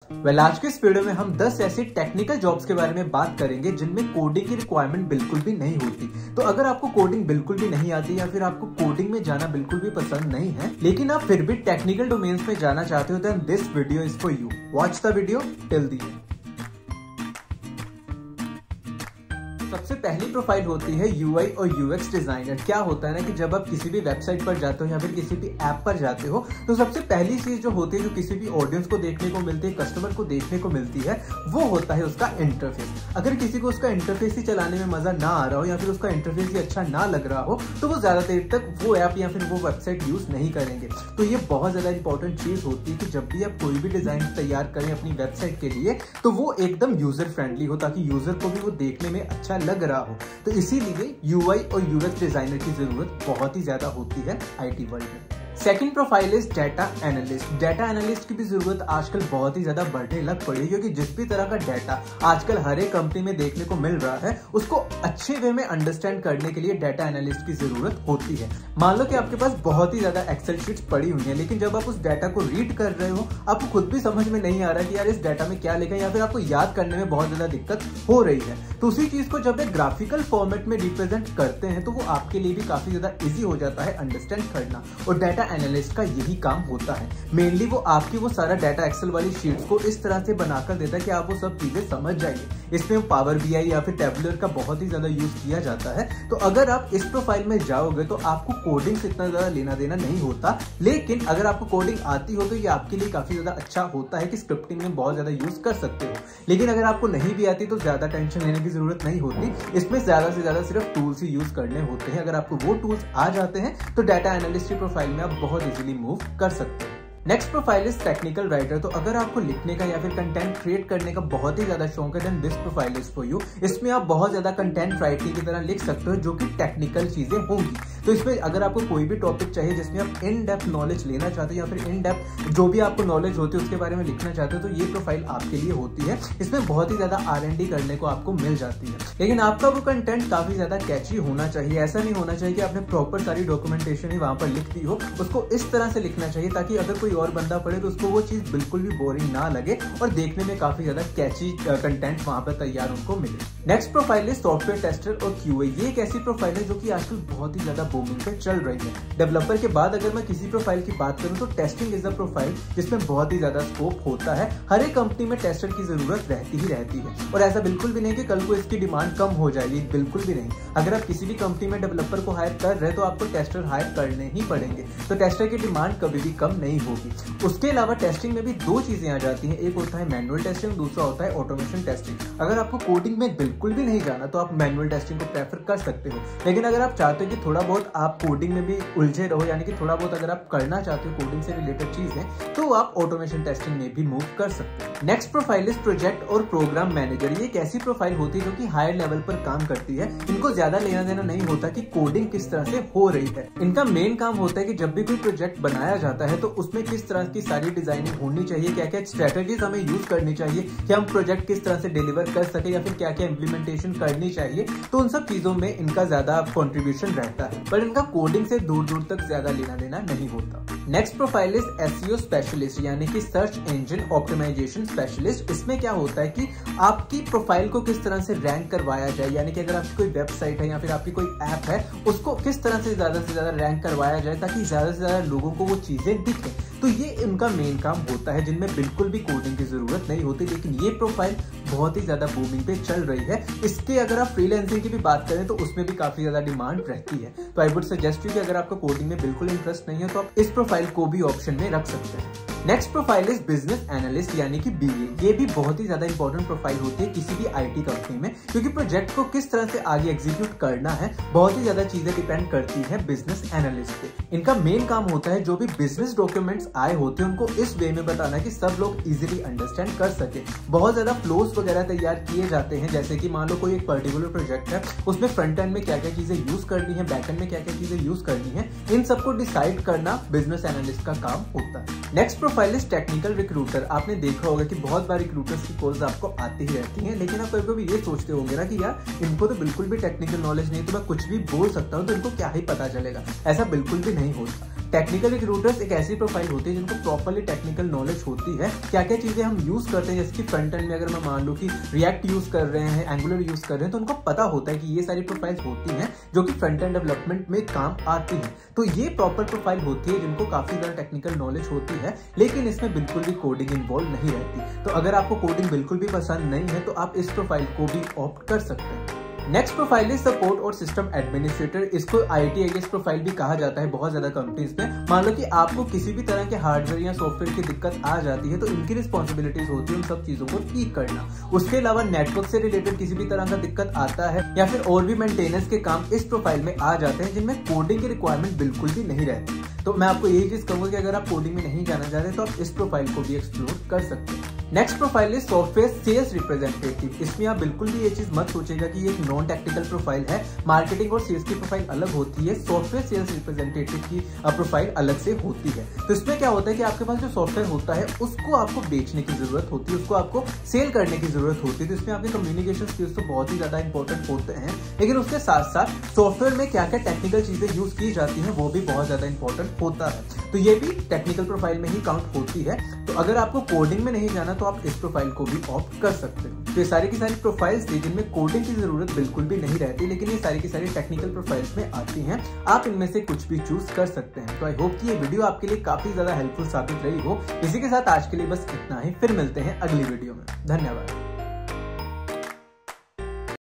आज के इस वीडियो में हम 10 ऐसी टेक्निकल जॉब्स के बारे में बात करेंगे जिनमें कोडिंग की रिक्वायरमेंट बिल्कुल भी नहीं होती। तो अगर आपको कोडिंग बिल्कुल भी नहीं आती या फिर आपको कोडिंग में जाना बिल्कुल भी पसंद नहीं है, लेकिन आप फिर भी टेक्निकल डोमेन्स में जाना चाहते हो, then this video is for you. Watch the video till the end. सबसे पहली प्रोफाइल होती है यूआई और यूएक्स डिजाइनर। क्या होता है ना कि जब आप किसी भी वेबसाइट पर जाते हो या फिर किसी भी ऐप पर जाते हो, तो सबसे पहली चीज जो होती है, जो किसी भी ऑडियंस को देखने को मिलती है, कस्टमर को देखने को मिलती है, वो होता है उसका इंटरफेस। अगर किसी को उसका इंटरफेस ही चलाने में मजा ना आ रहा हो या फिर उसका इंटरफेस ही अच्छा ना लग रहा हो, तो वो ज्यादा देर तक वो ऐप या फिर वो वेबसाइट यूज नहीं करेंगे। तो ये बहुत ज्यादा इंपॉर्टेंट चीज होती है कि जब भी आप कोई भी डिजाइन तैयार करें अपनी वेबसाइट के लिए, तो वो एकदम यूजर फ्रेंडली हो, ताकि यूजर को भी वो देखने में अच्छा लग रहा हो। तो इसीलिए यूआई और यूएक्स डिजाइनर की जरूरत बहुत ही ज्यादा होती है आईटी वर्ल्ड में। Second profile is data analyst. Data analyst की भी जरूरत आजकल बहुत ही ज्यादा बढ़ने लग पड़ी है, क्योंकि जिस भी तरह का डाटा आजकल हर एक कंपनी में देखने को मिल रहा है, उसको अच्छे वे में अंडरस्टैंड करने के लिए डाटा एनालिस्ट की जरूरत होती है। मान लो कि आपके पास बहुत ही ज्यादा एक्सेल शीट्स पड़ी हुई है, लेकिन जब आप उस डाटा को रीड कर रहे हो, आपको खुद भी समझ में नहीं आ रहा कि यार इस डाटा में क्या लिखा है, या फिर आपको याद करने में बहुत ज्यादा दिक्कत हो रही है। तो उसी चीज को जब एक ग्राफिकल फॉर्मेट में रिप्रेजेंट करते हैं, तो वो आपके लिए भी काफी ज्यादा इजी हो जाता है अंडरस्टैंड करना। और डाटा एनालिस्ट का यही काम होता है। मेनली वो आपकी वो सारा डाटा एक्सेल वाली शीट्स को इस तरह से बनाकर देता है कि आप वो सब चीजें समझ जाइए। इसमें पावर बीआई या फिर टैबुलर का बहुत ही ज्यादा यूज किया जाता है। तो अगर आप इस प्रोफाइल में जाओगे तो आपको कोडिंग से इतना ज्यादा लेना देना नहीं होता, लेकिन अगर आपको कोडिंग आती हो तो ये आपके लिए काफी ज्यादा अच्छा होता है कि स्क्रिप्टिंग में बहुत ज्यादा यूज कर सकते हो। लेकिन अगर आपको नहीं भी आती तो ज्यादा टेंशन लेने की जरूरत नहीं होती। इसमें ज्यादा से ज्यादा सिर्फ टूल्स ही यूज करने होते हैं। अगर आपको वो टूल्स आ जाते हैं तो डाटा एनालिस्ट की प्रोफाइल में आप बहुत इजीली मूव कर सकते हो। Next profile is technical writer. तो अगर आपको लिखने का या फिर कंटेंट क्रिएट करने का बहुत ही ज्यादा शौक है, then this profile is for you. इसमें आप बहुत ज्यादा कंटेंट राइटिंग की तरह लिख सकते हो, जो कि टेक्निकल चीजें होंगी। तो इसमें अगर आपको कोई भी टॉपिक चाहिए जिसमें आप इन डेप्थ नॉलेज लेना चाहते हो या फिर इन डेप्थ जो भी आपको नॉलेज होती है उसके बारे में लिखना चाहते हो, तो ये प्रोफाइल आपके लिए होती है। इसमें बहुत ही ज्यादा R&D करने को आपको मिल जाती है, लेकिन आपका वो कंटेंट काफी ज्यादा कैची होना चाहिए। ऐसा नहीं होना चाहिए कि आपने प्रॉपर सारी डॉक्यूमेंटेशन ही वहां पर लिख दी हो। उसको इस तरह से लिखना चाहिए ताकि अगर कोई और बंदा पढ़े तो उसको वो चीज बिल्कुल भी बोरिंग ना लगे और देखने में काफी ज्यादा कैची कंटेंट वहां पर तैयार उनको मिले। Next profile is software tester और QA। ये एक ऐसी प्रोफाइल है जो कि आजकल बहुत ही ज्यादा बूमिंग पे चल रही है। डेवलपर के बाद अगर मैं किसी प्रोफाइल की बात करूं तो टेस्टिंग इज अ प्रोफाइल जिसमें बहुत ही ज्यादा स्कोप होता है। हर एक कंपनी में टेस्टर की जरूरत रहती ही रहती है, और ऐसा बिल्कुल भी नहीं कि कल को इसकी डिमांड कम हो जाएगी, बिल्कुल भी नहीं। अगर आप किसी भी कंपनी में डेवलपर को हायर कर रहे हैं तो आपको टेस्टर हायर करने ही पड़ेंगे। तो टेस्टर की डिमांड कभी भी कम नहीं होगी। उसके अलावा टेस्टिंग में भी दो चीजें आ जाती हैं, एक होता है मैनुअल टेस्टिंग, दूसरा होता है ऑटोमेशन टेस्टिंग। अगर आपको कोडिंग में बिल्कुल भी नहीं जाना तो आप मैनुअल टेस्टिंग को प्रेफर कर सकते हो, लेकिन अगर आप चाहते हो कि थोड़ा बहुत आप कोडिंग में भी उलझे रहो, यानी कि थोड़ा बहुत अगर आप करना चाहते हो कोडिंग से रिलेटेड चीजें, तो आप ऑटोमेशन टेस्टिंग में भी मूव कर सकते हो। नेक्स्ट प्रोफाइल इज प्रोजेक्ट और प्रोग्राम मैनेजर। ये एक ऐसी प्रोफाइल होती है जो कि हायर लेवल पर काम करती है। इनको ज्यादा लेना देना नहीं होता कि कोडिंग किस तरह से हो रही है। इनका मेन काम होता है कि जब भी कोई प्रोजेक्ट बनाया जाता है तो उसमें किस तरह की सारी डिजाइनिंग होनी चाहिए, क्या क्या स्ट्रेटेजीज हमें यूज करनी चाहिए कि हम प्रोजेक्ट किस तरह से डिलीवर कर सके, या फिर क्या क्या इंप्लीमेंटेशन करनी चाहिए। तो उन सब चीजों में इनका ज्यादा कंट्रीब्यूशन रहता है, पर इनका कोडिंग से दूर दूर तक ज्यादा लेना देना नहीं होता। Next profile is SEO specialist, यानी कि सर्च इंजन ऑप्टिमाइजेशन स्पेशलिस्ट। इसमें क्या होता है कि आपकी प्रोफाइल को किस तरह से रैंक करवाया जाए, यानी कि अगर आपकी कोई वेबसाइट है या फिर आपकी कोई ऐप है, उसको किस तरह से ज्यादा रैंक करवाया जाए ताकि ज्यादा से ज्यादा लोगों को वो चीजें दिखें। तो ये इनका मेन काम होता है, जिनमें बिल्कुल भी कोडिंग की जरूरत नहीं होती। लेकिन ये प्रोफाइल बहुत ही ज्यादा बूमिंग पे चल रही है। इसके अगर आप फ्रीलांसिंग की भी बात करें तो उसमें भी काफी ज्यादा डिमांड रहती है। तो आई वुड सजेस्ट यू कि अगर आपको कोडिंग में बिल्कुल इंटरेस्ट नहीं है तो आप इस प्रोफाइल को भी ऑप्शन में रख सकते हैं। Next profile is business analyst, यानी कि BA। ये भी बहुत ही ज्यादा इंपॉर्टेंट प्रोफाइल होती है किसी भी IT कंपनी में, क्योंकि प्रोजेक्ट को किस तरह से आगे एग्जीक्यूट करना है बहुत ही ज्यादा चीजें डिपेंड करती है बिजनेस एनालिस्ट पे। इनका मेन काम होता है जो भी बिजनेस डॉक्यूमेंट्स आए होते हैं उनको इस वे में बताना कि सब लोग इजीली अंडरस्टैंड कर सके। बहुत ज्यादा फ्लोस वगैरह तैयार किए जाते हैं, जैसे कि मान लो कोई एक पर्टिकुलर प्रोजेक्ट है, उसमें फ्रंट एंड में क्या क्या चीजें यूज करनी है, बैक एंड में क्या क्या चीजें यूज करनी है, इन सबको डिसाइड करना बिजनेस एनालिस्ट का काम होता है। Next profile is technical recruiter. आपने देखा होगा कि बहुत बार रिक्रूटर्स की कॉल्स आपको आती ही रहती हैं, लेकिन आप कभी ये सोचते होंगे ना कि यार इनको तो बिल्कुल भी टेक्निकल नॉलेज नहीं, तो मैं कुछ भी बोल सकता हूँ तो इनको क्या ही पता चलेगा। ऐसा बिल्कुल भी नहीं होता। टेक्निकल रिक्रूटर्स एक ऐसी प्रोफाइल होती है जिनको प्रॉपर्ली टेक्निकल नॉलेज होती है, क्या क्या चीजें हम यूज करते हैं, जैसे कि फ्रंट एंड में अगर मैं मान लूं कि रिएक्ट यूज कर रहे हैं, एंगुलर यूज कर रहे हैं, तो उनको पता होता है कि ये सारी प्रोफाइल्स होती हैं जो कि फ्रंट एंड डेवलपमेंट में काम आती हैं। तो ये प्रॉपर प्रोफाइल होती है जिनको काफी ज्यादा टेक्निकल नॉलेज होती है, लेकिन इसमें बिल्कुल भी कोडिंग इन्वॉल्व नहीं रहती। तो अगर आपको कोडिंग बिल्कुल भी पसंद नहीं है तो आप इस प्रोफाइल को भी ऑप्ट कर सकते हैं। नेक्स्ट प्रोफाइल है सपोर्ट और सिस्टम एडमिनिस्ट्रेटर। इसको ITIS प्रोफाइल भी कहा जाता है बहुत ज्यादा कंपनीज में। मान लो कि आपको किसी भी तरह के हार्डवेयर या सॉफ्टवेयर की दिक्कत आ जाती है तो इनकी रिस्पॉन्सिबिलिटीज होती है उन सब चीजों को ठीक करना। उसके अलावा नेटवर्क से रिलेटेड किसी भी तरह का दिक्कत आता है या फिर और भी मेंटेनेंस के काम इस प्रोफाइल में आ जाते हैं जिनमें कोडिंग की रिक्वायरमेंट बिल्कुल भी नहीं रहती। तो मैं आपको यही चीज कहूंगा कि अगर आप कोडिंग में नहीं जाना चाहते तो आप इस प्रोफाइल को भी एक्सप्लोर कर सकते हैं। नेक्स्ट प्रोफाइल है सॉफ्टवेयर सेल्स रिप्रेजेंटेटिव। इसमें आप बिल्कुल भी ये चीज मत सोचेगा कि ये एक नॉन टेक्निकल प्रोफाइल है। मार्केटिंग और सेल्स की प्रोफाइल अलग होती है, सॉफ्टवेयर सेल्स रिप्रेजेंटेटिव की प्रोफाइल अलग से होती है। तो इसमें क्या होता है कि आपके पास जो सॉफ्टवेयर होता है उसको आपको बेचने की जरूरत होती है, उसको आपको सेल करने की जरूरत होती है। तो इसमें आपके कम्युनिकेशन स्किल्स तो बहुत ही ज्यादा इंपॉर्टेंट होते हैं, लेकिन उसके साथ साथ सॉफ्टवेयर में क्या क्या टेक्निकल चीजें यूज की जाती हैं वो भी बहुत ज्यादा इंपॉर्टेंट होता है। तो ये भी टेक्निकल प्रोफाइल में ही काउंट होती है। तो अगर आपको कोडिंग में नहीं जाना तो आप इस प्रोफाइल को भी ऑप्ट कर सकते हैं। तो ये सारी की सारी प्रोफाइल्स थी जिनमें कोडिंग की जरूरत बिल्कुल भी नहीं रहती, लेकिन ये सारी की सारी टेक्निकल प्रोफाइल्स में आती हैं। आप इनमें से कुछ भी चूज कर सकते हैं। तो आई होप कि ये वीडियो आपके लिए काफी ज्यादा हेल्पफुल साबित रही हो। इसी के साथ आज के लिए बस इतना ही, फिर मिलते हैं अगली वीडियो में। धन्यवाद।